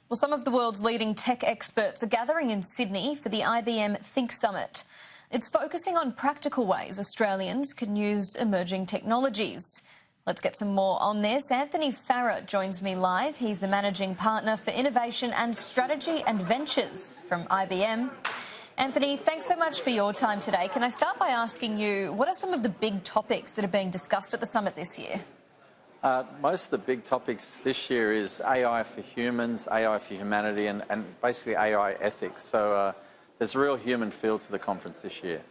Well, some of the world's leading tech experts are gathering in Sydney for the IBM Think Summit. It's focusing on practical ways Australians can use emerging technologies. Let's get some more on this. Anthony Farrer joins me live. He's the Managing Partner for Innovation and Strategy and Ventures from IBM. Anthony, thanks so much for your time today. Can I start by asking you, what are some of the big topics that are being discussed at the summit this year? Most of the big topics this year is AI for humans, AI for humanity, and basically AI ethics. So there's a real human feel to the conference this year.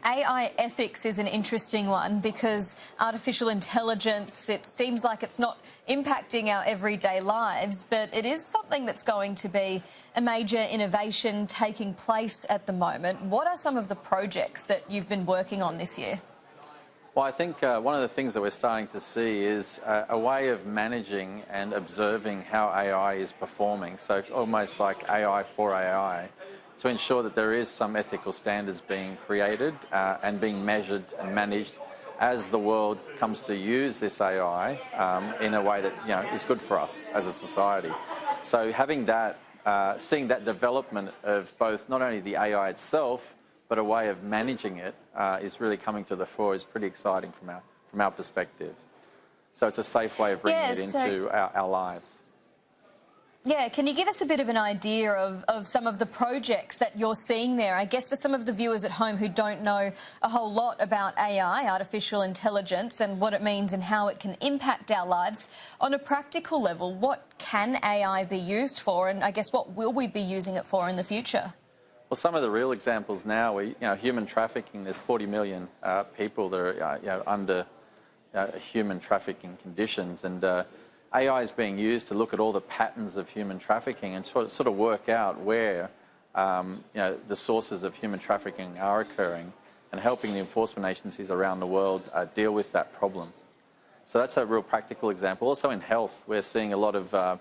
AI ethics is an interesting one because artificial intelligence, it seems like it's not impacting our everyday lives, but it is something that's going to be a major innovation taking place at the moment. What are some of the projects that you've been working on this year? Well, I think one of the things that we're starting to see is a way of managing and observing how AI is performing, so almost like AI for AI, to ensure that there is some ethical standards being created and being measured and managed as the world comes to use this AI in a way that is good for us as a society. So having that, seeing that development of both not only the AI itself, but a way of managing it is really coming to the fore is pretty exciting from our perspective. So it's a safe way of bringing it into our lives. Yeah, can you give us a bit of an idea of some of the projects that you're seeing there? I guess for some of the viewers at home who don't know a whole lot about AI, artificial intelligence, and what it means and how it can impact our lives, on a practical level, what can AI be used for, and I guess what will we be using it for in the future? Well, some of the real examples now are, human trafficking. There's 40 million people that are, under human trafficking conditions, and AI is being used to look at all the patterns of human trafficking and sort of work out where, the sources of human trafficking are occurring, and helping the enforcement agencies around the world deal with that problem. So that's a real practical example. Also in health, we're seeing a lot of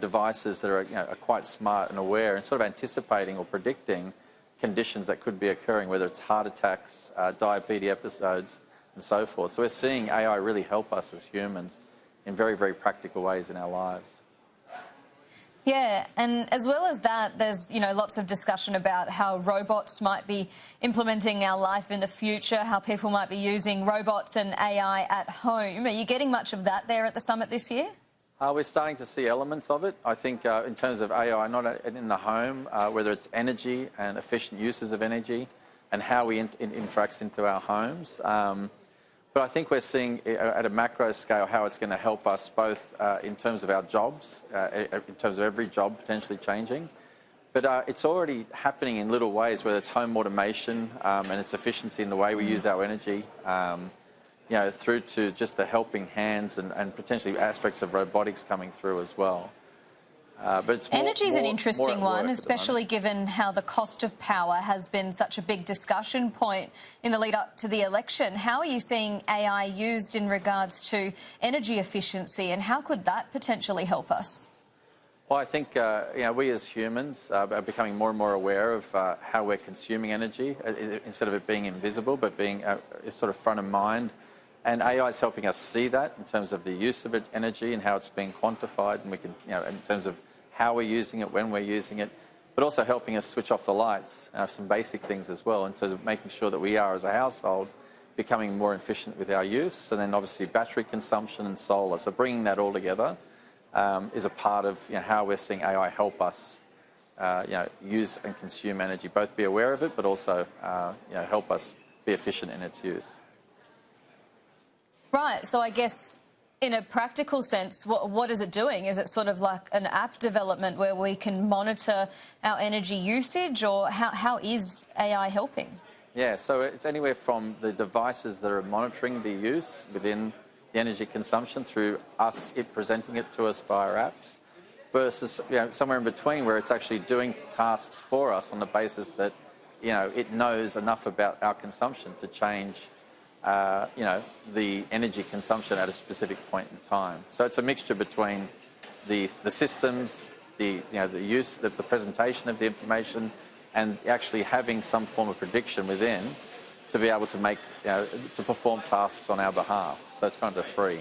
devices that are quite smart and aware and sort of anticipating or predicting conditions that could be occurring, whether it's heart attacks, diabetes episodes, and so forth. So we're seeing AI really help us as humans in very, very practical ways in our lives. Yeah, and as well as that, there's, lots of discussion about how robots might be implementing our life in the future, how people might be using robots and AI at home. Are you getting much of that there at the summit this year? We're starting to see elements of it. I think in terms of AI, not in the home, whether it's energy and efficient uses of energy and how we interacts into our homes. But I think we're seeing at a macro scale how it's going to help us both in terms of our jobs, in terms of every job potentially changing. But it's already happening in little ways, whether it's home automation and its efficiency in the way we use our energy, through to just the helping hands and potentially aspects of robotics coming through as well. But it's energy is an interesting one, especially given how the cost of power has been such a big discussion point in the lead up to the election. How are you seeing AI used in regards to energy efficiency, and how could that potentially help us? Well, I think we as humans are becoming more and more aware of how we're consuming energy, instead of it being invisible, but being sort of front of mind. And AI is helping us see that in terms of the use of energy and how it's being quantified, and we can, in terms of how we're using it, when we're using it, but also helping us switch off the lights, some basic things as well, in terms of making sure that we are, as a household, becoming more efficient with our use, and then obviously battery consumption and solar. So bringing that all together is a part of how we're seeing AI help us use and consume energy, both be aware of it, but also help us be efficient in its use. Right, so I guess in a practical sense, what is it doing? Is it sort of like an app development where we can monitor our energy usage, or how is AI helping? Yeah, so it's anywhere from the devices that are monitoring the use within the energy consumption through it presenting it to us via apps, versus somewhere in between where it's actually doing tasks for us on the basis that it knows enough about our consumption to change the energy consumption at a specific point in time. So it's a mixture between the systems, the use, the presentation of the information, and actually having some form of prediction within to be able to make, to perform tasks on our behalf. So it's kind of free.